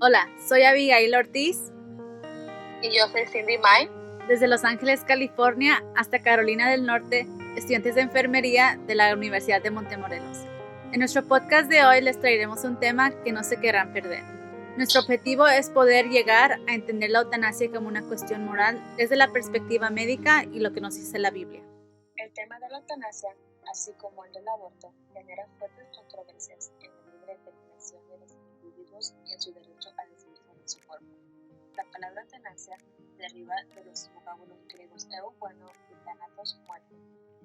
Hola, soy Abigail Ortiz. Y yo soy Cindy May. Desde Los Ángeles, California, hasta Carolina del Norte, estudiantes de enfermería de la Universidad de Montemorelos. En nuestro podcast de hoy les traeremos un tema que no se querrán perder. Nuestro objetivo es poder llegar a entender la eutanasia como una cuestión moral desde la perspectiva médica y lo que nos dice la Biblia. El tema de la eutanasia, así como el del aborto, genera fuertes controversias en la libre determinación de los individuos y en su derecho a decidir sobre su cuerpo. La palabra eutanasia deriva de los vocábulos griegos eu bueno y thanatos, muerte,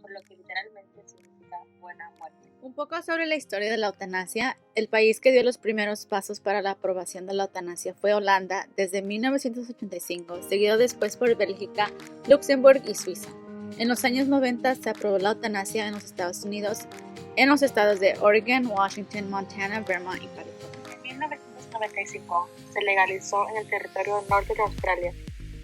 por lo que literalmente significa buena muerte. Un poco sobre la historia de la eutanasia. El país que dio los primeros pasos para la aprobación de la eutanasia fue Holanda desde 1985, seguido después por Bélgica, Luxemburgo y Suiza. En los años 90 se aprobó la eutanasia en los Estados Unidos, en los estados de Oregon, Washington, Montana, Vermont y California. En 1995 se legalizó en el territorio norte de Australia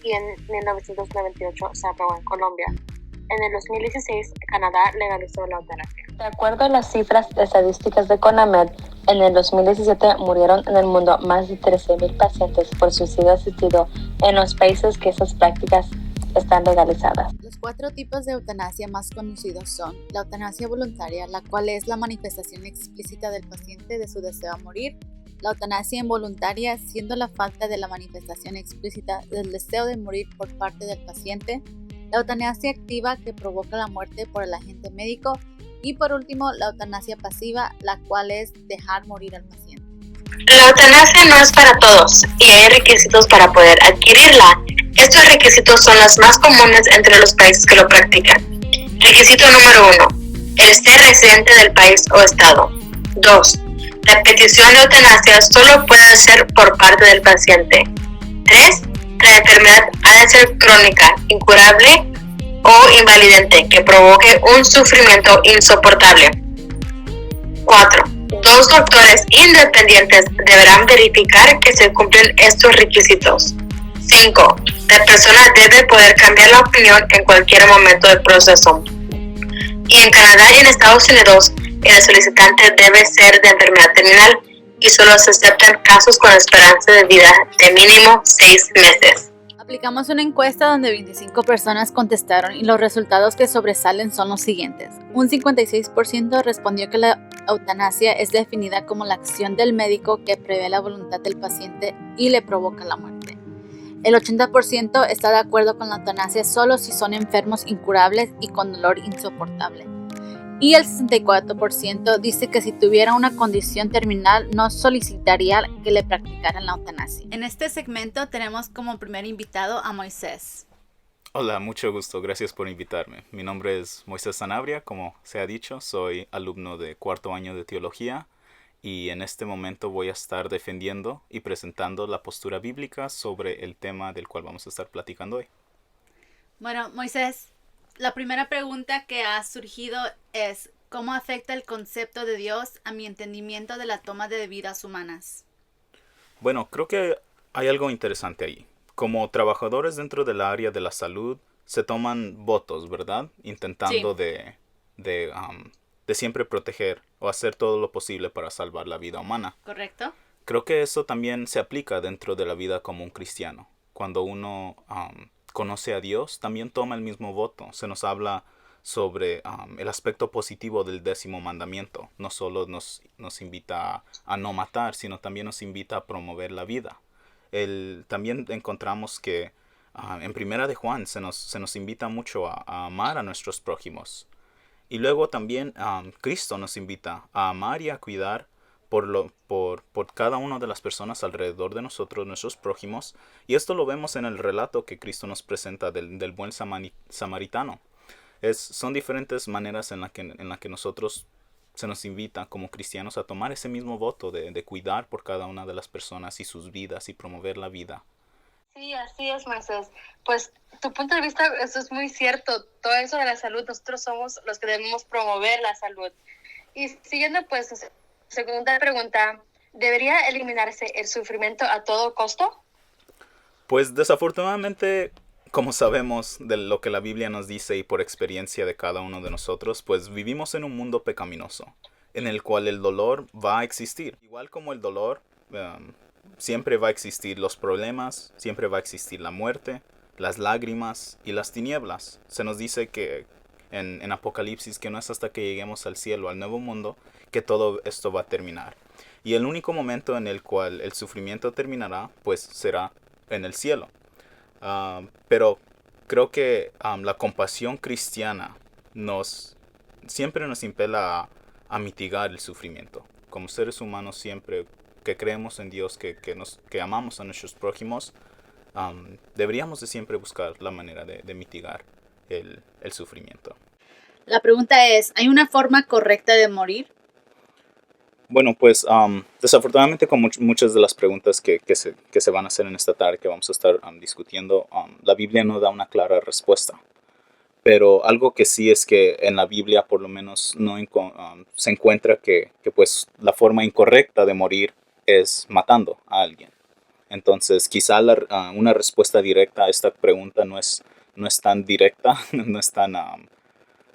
y en 1998 se aprobó en Colombia. En el 2016, Canadá legalizó la eutanasia. De acuerdo a las cifras estadísticas de CONAMED, en el 2017 murieron en el mundo más de 13,000 pacientes por suicidio asistido en los países que esas prácticas están legalizadas. Los 4 tipos de eutanasia más conocidos son la eutanasia voluntaria, la cual es la manifestación explícita del paciente de su deseo a morir; la eutanasia involuntaria, siendo la falta de la manifestación explícita del deseo de morir por parte del paciente; la eutanasia activa, que provoca la muerte por el agente médico; y por último, la eutanasia pasiva, la cual es dejar morir al paciente. La eutanasia no es para todos y hay requisitos para poder adquirirla. Estos requisitos son los más comunes entre los países que lo practican. Requisito número 1. El ser residente del país o estado. 2. La petición de eutanasia solo puede ser por parte del paciente. 3. La enfermedad ha de ser crónica, incurable o invalidante, que provoque un sufrimiento insoportable. 4. 2 doctores independientes deberán verificar que se cumplen estos requisitos. 5. La persona debe poder cambiar la opinión en cualquier momento del proceso. Y en Canadá y en Estados Unidos, el solicitante debe ser de enfermedad terminal y solo se aceptan casos con esperanza de vida de mínimo 6 meses. Aplicamos una encuesta donde 25 personas contestaron y los resultados que sobresalen son los siguientes. Un 56% respondió que la eutanasia es definida como la acción del médico que prevé la voluntad del paciente y le provoca la muerte. El 80% está de acuerdo con la eutanasia solo si son enfermos incurables y con dolor insoportable. Y el 64% dice que si tuviera una condición terminal no solicitaría que le practicaran la eutanasia. En este segmento tenemos como primer invitado a Moisés. Hola, mucho gusto, gracias por invitarme. Mi nombre es Moisés Sanabria, como se ha dicho, soy alumno de 4º año de teología y en este momento voy a estar defendiendo y presentando la postura bíblica sobre el tema del cual vamos a estar platicando hoy. Bueno, Moisés, la primera pregunta que ha surgido es: ¿cómo afecta el concepto de Dios a mi entendimiento de la toma de vidas humanas? Bueno, creo que hay algo interesante ahí. Como trabajadores dentro del área de la salud, se toman votos, ¿verdad? Intentando de siempre proteger o hacer todo lo posible para salvar la vida humana. ¿Correcto? Creo que eso también se aplica dentro de la vida como un cristiano. Cuando uno conoce a Dios, también toma el mismo voto. Se nos habla sobre el aspecto positivo del 10º mandamiento. No solo nos invita a no matar, sino también nos invita a promover la vida. También encontramos que en Primera de Juan se nos invita mucho a amar a nuestros prójimos. Y luego también Cristo nos invita a amar y a cuidar por cada una de las personas alrededor de nosotros, nuestros prójimos. Y esto lo vemos en el relato que Cristo nos presenta del buen samaritano. Son diferentes maneras en la que nosotros se nos invita como cristianos a tomar ese mismo voto de cuidar por cada una de las personas y sus vidas y promover la vida. Sí, así es, Moisés. Pues tu punto de vista, eso es muy cierto. Todo eso de la salud, nosotros somos los que debemos promover la salud. Y siguiendo, pues, segunda pregunta, ¿debería eliminarse el sufrimiento a todo costo? Pues desafortunadamente, como sabemos de lo que la Biblia nos dice y por experiencia de cada uno de nosotros, pues vivimos en un mundo pecaminoso, en el cual el dolor va a existir. Igual como el dolor siempre va a existir los problemas, siempre va a existir la muerte, las lágrimas y las tinieblas. Se nos dice que en Apocalipsis que no es hasta que lleguemos al cielo, al nuevo mundo, que todo esto va a terminar. Y el único momento en el cual el sufrimiento terminará, pues será en el cielo. Pero creo que la compasión cristiana siempre nos impela a mitigar el sufrimiento. Como seres humanos siempre que creemos en Dios, que amamos a nuestros prójimos, deberíamos de siempre buscar la manera de mitigar el sufrimiento. La pregunta es, ¿hay una forma correcta de morir? Bueno, pues desafortunadamente con muchas de las preguntas que se van a hacer en esta tarde, que vamos a estar discutiendo, la Biblia no da una clara respuesta. Pero algo que sí es que en la Biblia por lo menos se encuentra que pues la forma incorrecta de morir es matando a alguien. Entonces quizá una respuesta directa a esta pregunta no es tan directa, no es tan,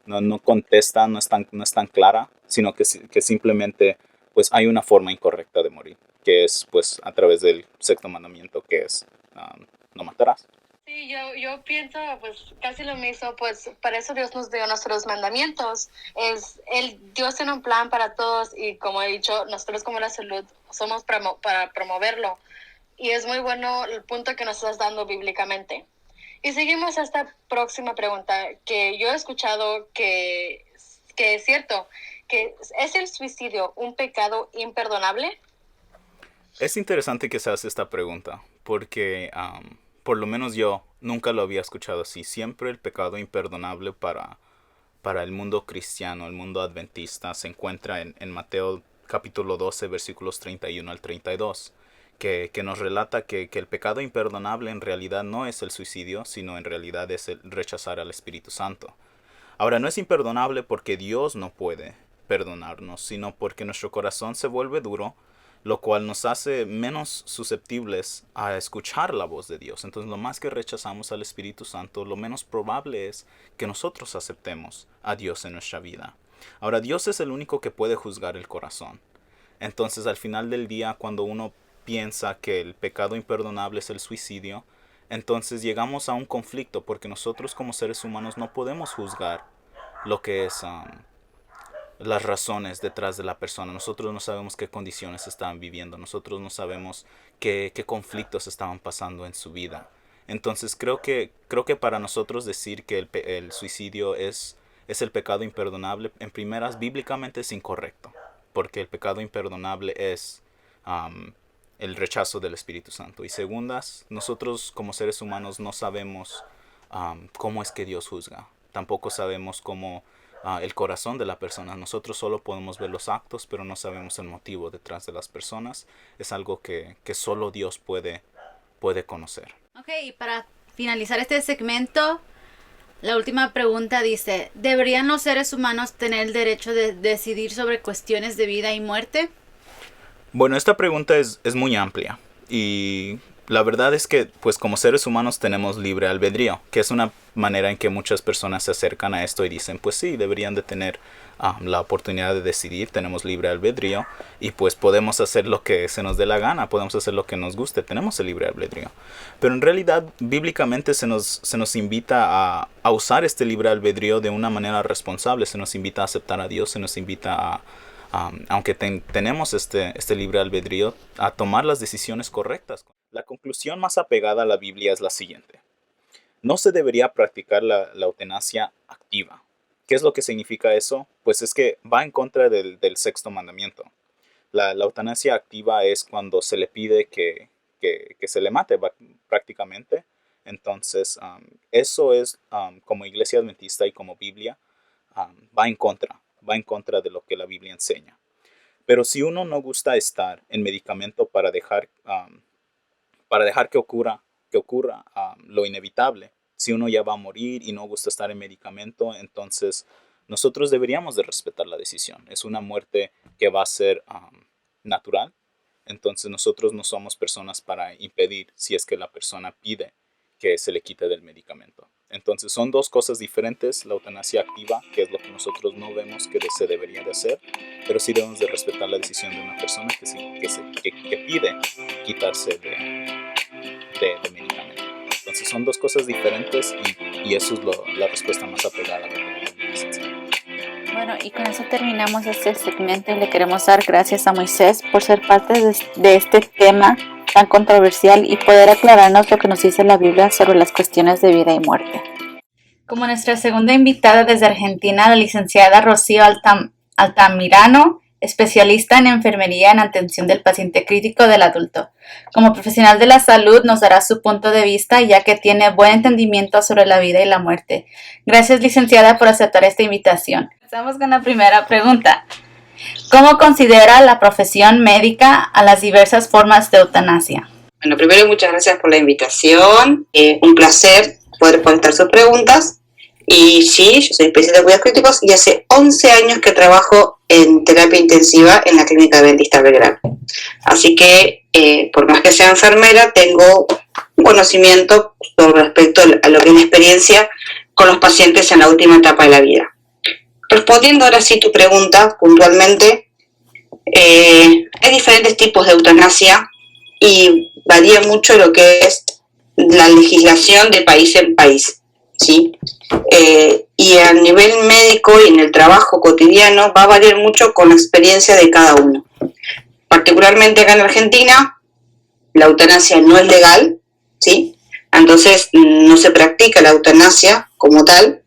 no contesta, no es tan clara, sino que simplemente pues hay una forma incorrecta de morir, que es pues a través del sexto mandamiento, que es no matarás. Sí, yo pienso pues casi lo mismo, pues para eso Dios nos dio nuestros mandamientos. Dios tiene un plan para todos y como he dicho, nosotros como la salud somos para promoverlo. Y es muy bueno el punto que nos estás dando bíblicamente. Y seguimos a esta próxima pregunta que yo he escuchado que es cierto, que ¿es el suicidio un pecado imperdonable? Es interesante que se hace esta pregunta, porque por lo menos yo nunca lo había escuchado así. Siempre el pecado imperdonable para el mundo cristiano, el mundo adventista, se encuentra en Mateo capítulo 12, versículos 31 al 32, que nos relata que el pecado imperdonable en realidad no es el suicidio, sino en realidad es el rechazar al Espíritu Santo. Ahora, no es imperdonable porque Dios no puede perdonarnos, sino porque nuestro corazón se vuelve duro, lo cual nos hace menos susceptibles a escuchar la voz de Dios. Entonces, lo más que rechazamos al Espíritu Santo, lo menos probable es que nosotros aceptemos a Dios en nuestra vida. Ahora, Dios es el único que puede juzgar el corazón. Entonces, al final del día, cuando uno piensa que el pecado imperdonable es el suicidio, entonces llegamos a un conflicto porque nosotros como seres humanos no podemos juzgar lo que es las razones detrás de la persona. Nosotros no sabemos qué condiciones estaban viviendo, nosotros no sabemos qué conflictos estaban pasando en su vida. Entonces creo que para nosotros decir que el suicidio es el pecado imperdonable, en primeras bíblicamente es incorrecto, porque el pecado imperdonable es el rechazo del Espíritu Santo. Y segundas, nosotros como seres humanos no sabemos cómo es que Dios juzga. Tampoco sabemos cómo el corazón de la persona. Nosotros solo podemos ver los actos, pero no sabemos el motivo detrás de las personas. Es algo que solo Dios puede conocer. Ok, y para finalizar este segmento, la última pregunta dice, ¿deberían los seres humanos tener el derecho de decidir sobre cuestiones de vida y muerte? Bueno, esta pregunta es muy amplia y la verdad es que pues como seres humanos tenemos libre albedrío, que es una manera en que muchas personas se acercan a esto y dicen pues sí, deberían de tener la oportunidad de decidir, tenemos libre albedrío y pues podemos hacer lo que se nos dé la gana, podemos hacer lo que nos guste, tenemos el libre albedrío. Pero en realidad bíblicamente se nos invita a usar este libre albedrío de una manera responsable, se nos invita a aceptar a Dios, se nos invita aunque tenemos este libre albedrío, a tomar las decisiones correctas. La conclusión más apegada a la Biblia es la siguiente. No se debería practicar la eutanasia activa. ¿Qué es lo que significa eso? Pues es que va en contra del sexto mandamiento. La eutanasia activa es cuando se le pide que se le mate prácticamente. Entonces, eso es como iglesia adventista y como Biblia, va en contra de lo que la Biblia enseña. Pero si uno no gusta estar en medicamento para dejar que ocurra lo inevitable, si uno ya va a morir y no gusta estar en medicamento, entonces nosotros deberíamos de respetar la decisión. Es una muerte que va a ser natural, entonces nosotros no somos personas para impedir si es que la persona pide que se le quite del medicamento. Entonces son dos cosas diferentes, la eutanasia activa, que es lo que nosotros no vemos que se debería de hacer, pero sí debemos de respetar la decisión de una persona que pide quitarse de medicamento. Entonces son dos cosas diferentes y eso es la respuesta más apegada a lo que debe de ser. Bueno, y con eso terminamos este segmento y le queremos dar gracias a Moisés por ser parte de este tema tan controversial y poder aclararnos lo que nos dice la Biblia sobre las cuestiones de vida y muerte. Como nuestra segunda invitada desde Argentina, la licenciada Rocío Altamirano, especialista en enfermería en atención del paciente crítico del adulto. Como profesional de la salud nos dará su punto de vista ya que tiene buen entendimiento sobre la vida y la muerte. Gracias, licenciada, por aceptar esta invitación. Empezamos con la primera pregunta. ¿Cómo considera la profesión médica a las diversas formas de eutanasia? Bueno, primero muchas gracias por la invitación. Un placer poder contestar sus preguntas. Y sí, yo soy especialista de cuidados críticos y hace 11 años que trabajo en terapia intensiva en la Clínica Adventista Belgrano. Así que, por más que sea enfermera, tengo un conocimiento con respecto a lo que es la experiencia con los pacientes en la última etapa de la vida. Respondiendo ahora sí tu pregunta puntualmente, hay diferentes tipos de eutanasia y varía mucho lo que es la legislación de país en país, ¿sí? Y a nivel médico y en el trabajo cotidiano va a variar mucho con la experiencia de cada uno. Particularmente acá en Argentina, la eutanasia no es legal, ¿sí? Entonces no se practica la eutanasia como tal,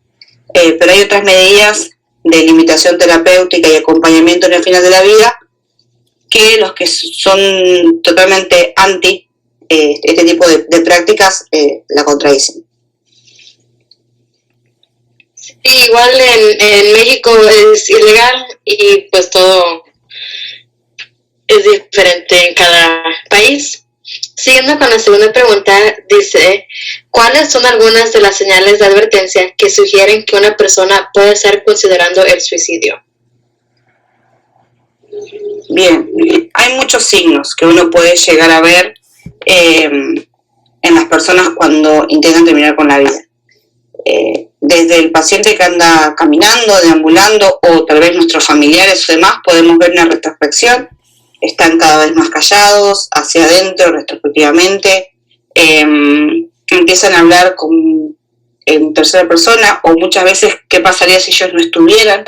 pero hay otras medidas de limitación terapéutica y acompañamiento en el final de la vida que los que son totalmente anti este tipo de prácticas la contradicen. Igual en México es ilegal y pues todo es diferente en cada país. Siguiendo con la segunda pregunta, dice, ¿cuáles son algunas de las señales de advertencia que sugieren que una persona puede estar considerando el suicidio? Bien, hay muchos signos que uno puede llegar a ver en las personas cuando intentan terminar con la vida. Desde el paciente que anda caminando, deambulando, o tal vez nuestros familiares o demás, podemos ver una retrospección. Están cada vez más callados, hacia adentro, retrospectivamente, empiezan a hablar en tercera persona, o muchas veces qué pasaría si ellos no estuvieran.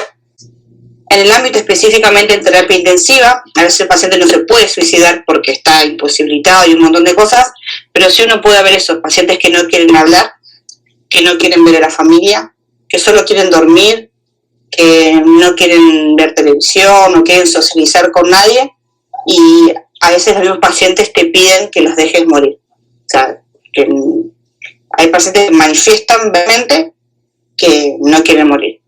En el ámbito específicamente en terapia intensiva, a veces el paciente no se puede suicidar porque está imposibilitado y un montón de cosas, pero sí uno puede ver esos pacientes que no quieren hablar, que no quieren ver a la familia, que solo quieren dormir, que no quieren ver televisión, no quieren socializar con nadie, y a veces los mismos pacientes te piden que los dejes morir. O sea, que hay pacientes que manifiestan realmente que no quieren morir.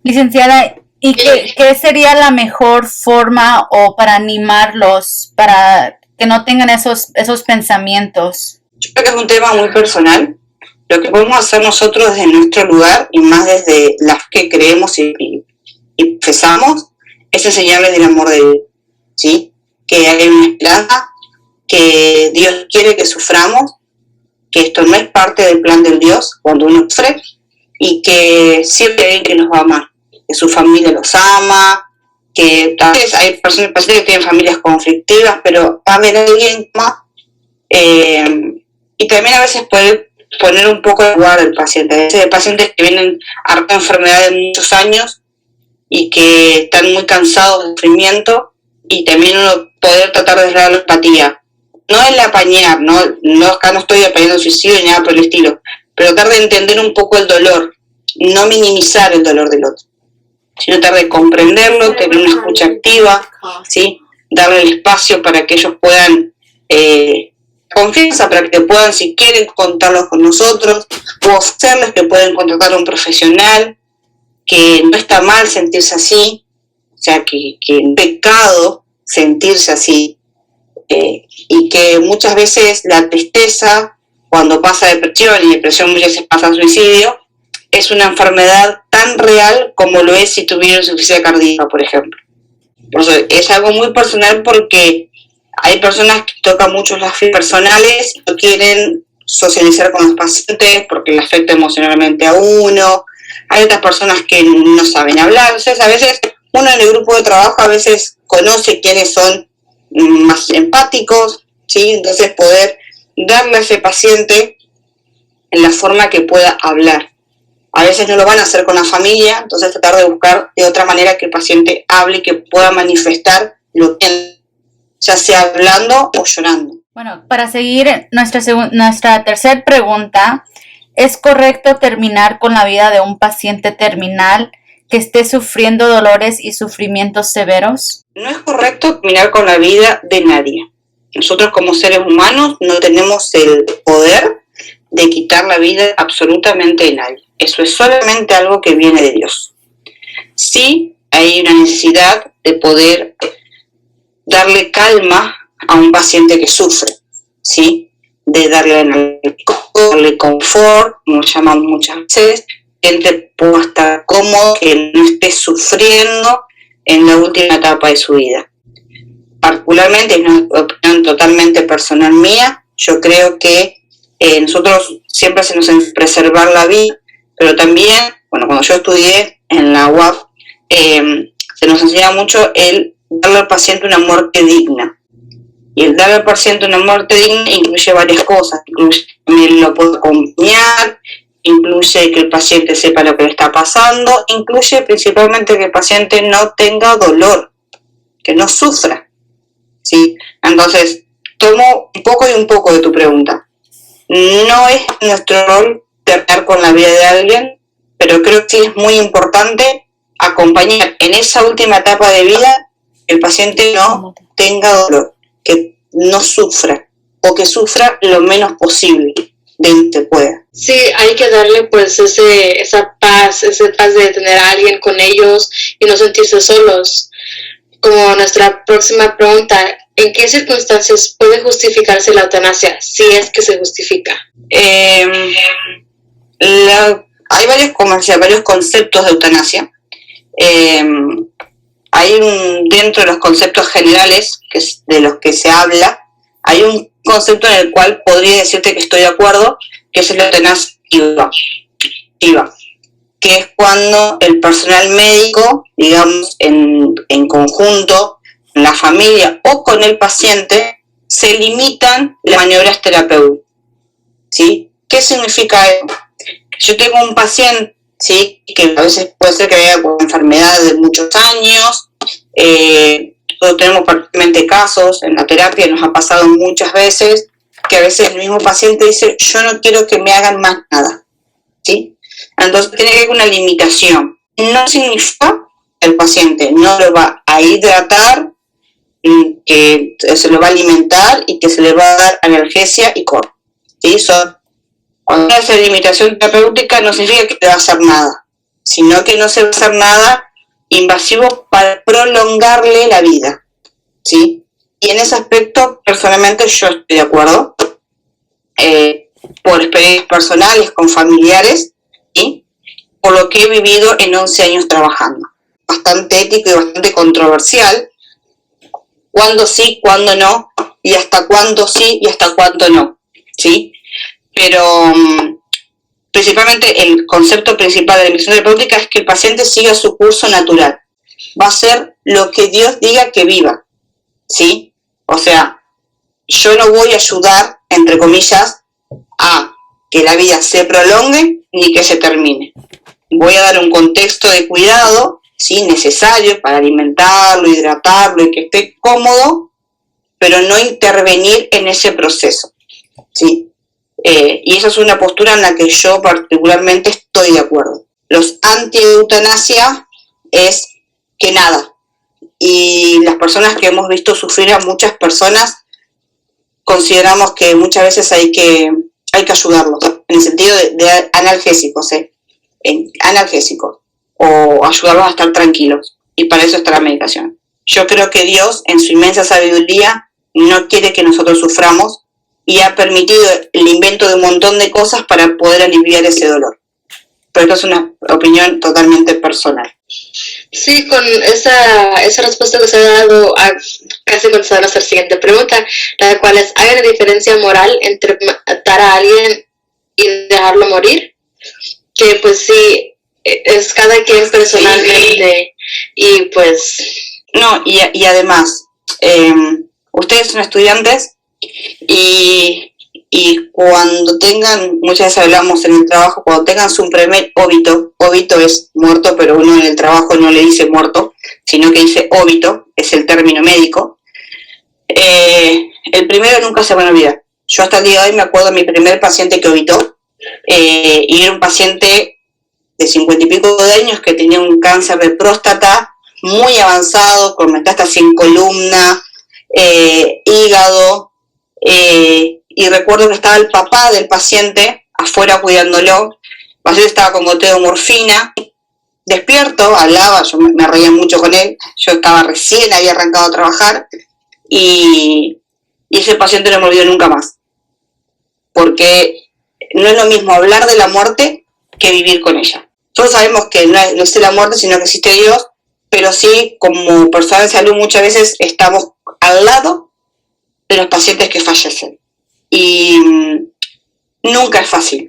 Licenciada, ¿y qué sería la mejor forma o para animarlos, para que no tengan esos pensamientos? Yo creo que es un tema muy personal. Lo que podemos hacer nosotros desde nuestro lugar y más desde las que creemos y profesamos es enseñarles del amor de Dios, ¿sí? Que hay una esperanza, que Dios quiere que suframos, que esto no es parte del plan del Dios cuando uno sufre y que siempre hay alguien que los va a amar, que su familia los ama, que tal vez hay personas que tienen familias conflictivas, pero va a haber alguien más. Y también a veces puede poner un poco de lugar del paciente. A veces hay pacientes que vienen a una enfermedad de muchos años y que están muy cansados del sufrimiento, y también uno poder tratar de dar la empatía. No el apañar, no acá no estoy apañando el suicidio ni nada por el estilo, pero tratar de entender un poco el dolor, no minimizar el dolor del otro, sino tratar de comprenderlo, tener una escucha activa, ¿sí? Darle el espacio para que ellos puedan confianza, para que puedan, si quieren, contarlos con nosotros, o hacerles que pueden contratar a un profesional, que no está mal sentirse así, o sea, que es pecado sentirse así, y que muchas veces la tristeza, cuando pasa depresión, y depresión muchas veces pasa suicidio, es una enfermedad tan real como lo es si tuvieron insuficiencia cardíaca, por ejemplo. Por eso es algo muy personal, porque hay personas que tocan mucho las vidas personales y no quieren socializar con los pacientes porque le afecta emocionalmente a uno. Hay otras personas que no saben hablar. Entonces, a veces uno en el grupo de trabajo a veces conoce quiénes son más empáticos, ¿sí? Entonces poder darle a ese paciente en la forma que pueda hablar. A veces no lo van a hacer con la familia, entonces tratar de buscar de otra manera que el paciente hable y que pueda manifestar lo que, ya sea hablando o llorando. Bueno, para seguir nuestra tercera pregunta, ¿es correcto terminar con la vida de un paciente terminal que esté sufriendo dolores y sufrimientos severos? No es correcto terminar con la vida de nadie. Nosotros como seres humanos no tenemos el poder de quitar la vida absolutamente de nadie. Eso es solamente algo que viene de Dios. Sí hay una necesidad de poder darle calma a un paciente que sufre, ¿sí? De darle confort, como llamamos muchas veces, que él pueda estar cómodo, que no esté sufriendo en la última etapa de su vida. Particularmente, es una opinión totalmente personal mía, yo creo que nosotros siempre se nos enseña preservar la vida, pero también, bueno, cuando yo estudié en la UAP, se nos enseña mucho el darle al paciente una muerte digna. Y el darle al paciente una muerte digna incluye varias cosas, incluye también lo puedo acompañar, incluye que el paciente sepa lo que le está pasando, incluye principalmente que el paciente no tenga dolor, que no sufra, ¿sí? Entonces, tomo un poco y un poco de tu pregunta. No es nuestro rol terminar con la vida de alguien, pero creo que sí es muy importante acompañar en esa última etapa de vida que el paciente no tenga dolor, que no sufra o que sufra lo menos posible de lo que pueda. Sí, hay que darle pues esa paz de tener a alguien con ellos y no sentirse solos. Como nuestra próxima pregunta, ¿en qué circunstancias puede justificarse la eutanasia, si es que se justifica? Hay varios conceptos de eutanasia. Dentro de los conceptos generales de los que se habla, hay un concepto en el cual podría decirte que estoy de acuerdo, que es la eutanasia activa, que es cuando el personal médico, digamos, en conjunto, la familia o con el paciente, se limitan las maniobras terapéuticas, ¿sí? ¿Qué significa eso? Yo tengo un paciente, ¿sí? Que a veces puede ser que haya enfermedades de muchos años, nosotros tenemos prácticamente casos en la terapia, nos ha pasado muchas veces, que a veces el mismo paciente dice, yo no quiero que me hagan más nada, ¿sí? Entonces tiene que haber una limitación. No significa que el paciente no lo va a hidratar, que se lo va a alimentar y que se le va a dar analgesia y cor, ¿sí? Cuando esa limitación terapéutica no significa que te va a hacer nada, sino que no se va a hacer nada invasivo para prolongarle la vida, ¿sí? Y en ese aspecto, personalmente, yo estoy de acuerdo, por experiencias personales, con familiares, ¿sí? Por lo que he vivido en 11 años trabajando. Bastante ético y bastante controversial. Cuándo sí, cuándo no, y hasta cuándo sí y hasta cuándo no, ¿sí? Pero principalmente el concepto principal de la medicina terapéutica es que el paciente siga su curso natural. Va a ser lo que Dios diga que viva, ¿sí? O sea, yo no voy a ayudar, entre comillas, a que la vida se prolongue ni que se termine. Voy a dar un contexto de cuidado, ¿sí? Necesario para alimentarlo, hidratarlo y que esté cómodo, pero no intervenir en ese proceso, ¿sí? Y esa es una postura en la que yo particularmente estoy de acuerdo. Los anti-eutanasia es que nada. Y las personas que hemos visto sufrir a muchas personas, consideramos que muchas veces hay que ayudarlos, en el sentido de analgésicos, analgésicos, o ayudarlos a estar tranquilos. Y para eso está la medicación. Yo creo que Dios, en su inmensa sabiduría, no quiere que nosotros suframos, y ha permitido el invento de un montón de cosas para poder aliviar ese dolor. pero esto es una opinión totalmente personal. Sí, con esa respuesta que se ha dado, casi contestar a nuestra siguiente pregunta, la cual es, ¿hay una diferencia moral entre matar a alguien y dejarlo morir? Que pues sí, es cada quien personalmente, y pues... No, y además, ustedes son estudiantes y cuando tengan, muchas veces hablamos en el trabajo, cuando tengan su primer óbito es muerto, pero uno en el trabajo no le dice muerto, sino que dice óbito, es el término médico. El primero nunca se va a olvidar. Yo hasta el día de hoy me acuerdo de mi primer paciente que obitó, y era un paciente de 50 y pico de años que tenía un cáncer de próstata muy avanzado, con metástasis en columna, hígado, y recuerdo que estaba el papá del paciente afuera cuidándolo. El paciente estaba con goteo de morfina, despierto, hablaba, yo me reía mucho con él, yo estaba recién, había arrancado a trabajar, y ese paciente no me olvidó nunca más, porque no es lo mismo hablar de la muerte que vivir con ella. Todos sabemos que no existe la muerte, sino que existe Dios, pero sí, como personas de salud, muchas veces estamos al lado de los pacientes que fallecen. Y nunca es fácil,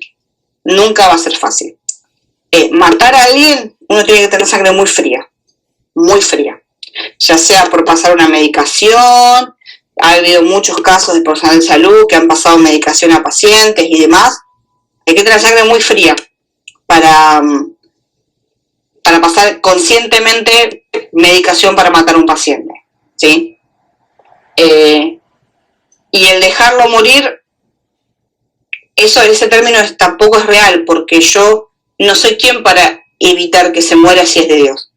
nunca va a ser fácil. Matar a alguien, uno tiene que tener sangre muy fría, ya sea por pasar una medicación. Ha habido muchos casos de personal de salud que han pasado medicación a pacientes y demás. Hay que tener sangre muy fría para pasar conscientemente medicación para matar a un paciente, ¿sí? Y el dejarlo morir, ese término tampoco es real, porque yo no soy quien para evitar que se muera si es de Dios.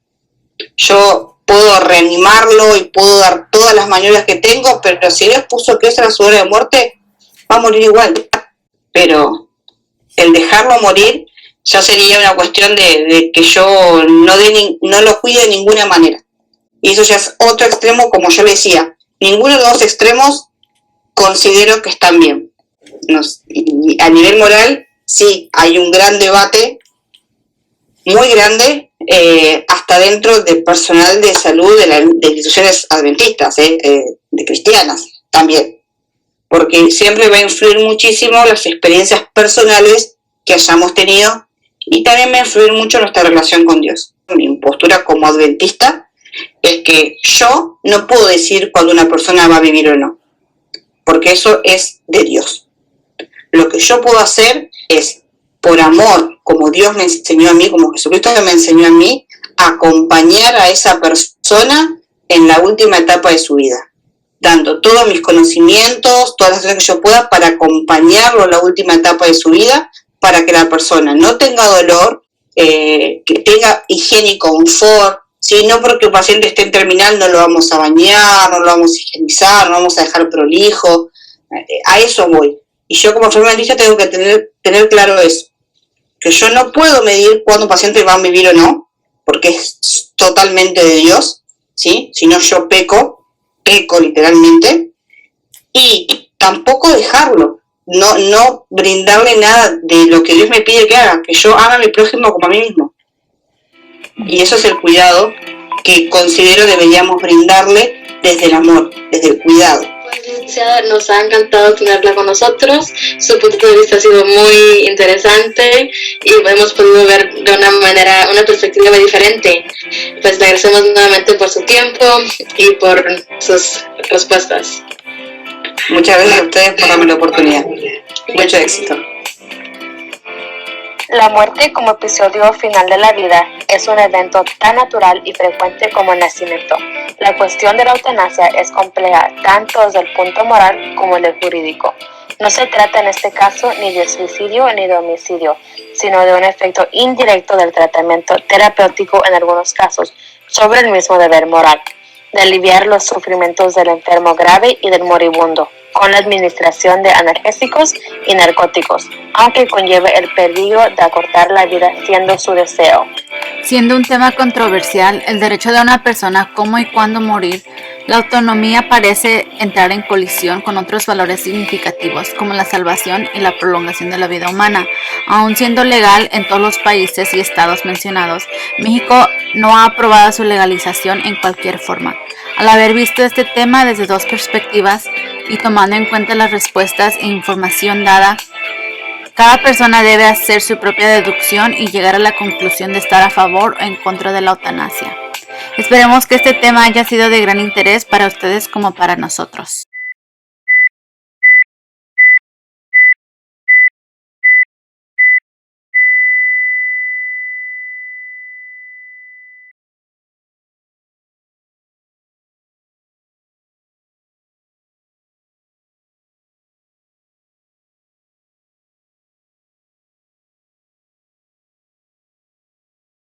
Yo puedo reanimarlo y puedo dar todas las maniobras que tengo, pero si Dios puso que esa era su hora de muerte, va a morir igual. Pero el dejarlo morir ya sería una cuestión de que yo no lo cuide de ninguna manera. Y eso ya es otro extremo, como yo le decía. Ninguno de los dos extremos considero que están bien. Y a nivel moral, sí, hay un gran debate, muy grande, hasta dentro del personal de salud de instituciones adventistas, de cristianas también. Porque siempre va a influir muchísimo las experiencias personales que hayamos tenido, y también va a influir mucho nuestra relación con Dios. Mi postura como adventista es que yo no puedo decir cuando una persona va a vivir o no, porque eso es de Dios. Lo que yo puedo hacer es, por amor, como Dios me enseñó a mí, como Jesucristo me enseñó a mí, acompañar a esa persona en la última etapa de su vida, dando todos mis conocimientos, todas las cosas que yo pueda para acompañarlo en la última etapa de su vida, para que la persona no tenga dolor, que tenga higiene y confort. ¿Sí? No porque el paciente esté en terminal no lo vamos a bañar, no lo vamos a higienizar, no vamos a dejar prolijo. A eso voy. Y yo como enfermera dentista tengo que tener claro eso, que yo no puedo medir cuándo un paciente va a vivir o no, porque es totalmente de Dios, ¿sí? Si no, yo peco literalmente, y tampoco dejarlo, no brindarle nada de lo que Dios me pide que haga, que yo haga a mi prójimo como a mí mismo. Y eso es el cuidado que considero deberíamos brindarle desde el amor, desde el cuidado. Licenciada, nos ha encantado tenerla con nosotros. Su punto de vista ha sido muy interesante y hemos podido ver de una perspectiva diferente. Pues le agradecemos nuevamente por su tiempo y por sus respuestas. Muchas gracias a ustedes por darme la oportunidad. Mucho éxito. La muerte como episodio final de la vida es un evento tan natural y frecuente como el nacimiento. La cuestión de la eutanasia es compleja tanto desde el punto moral como el jurídico. No se trata en este caso ni de suicidio ni de homicidio, sino de un efecto indirecto del tratamiento terapéutico en algunos casos sobre el mismo deber moral, de aliviar los sufrimientos del enfermo grave y del moribundo, con la administración de analgésicos y narcóticos, aunque conlleve el peligro de acortar la vida siendo su deseo. Siendo un tema controversial, el derecho de una persona a cómo y cuándo morir La autonomía parece entrar en colisión con otros valores significativos como la salvación y la prolongación de la vida humana. Aun siendo legal en todos los países y estados mencionados, México no ha aprobado su legalización en cualquier forma. Al haber visto este tema desde dos perspectivas y tomando en cuenta las respuestas e información dada, cada persona debe hacer su propia deducción y llegar a la conclusión de estar a favor o en contra de la eutanasia. Esperemos que este tema haya sido de gran interés para ustedes como para nosotros.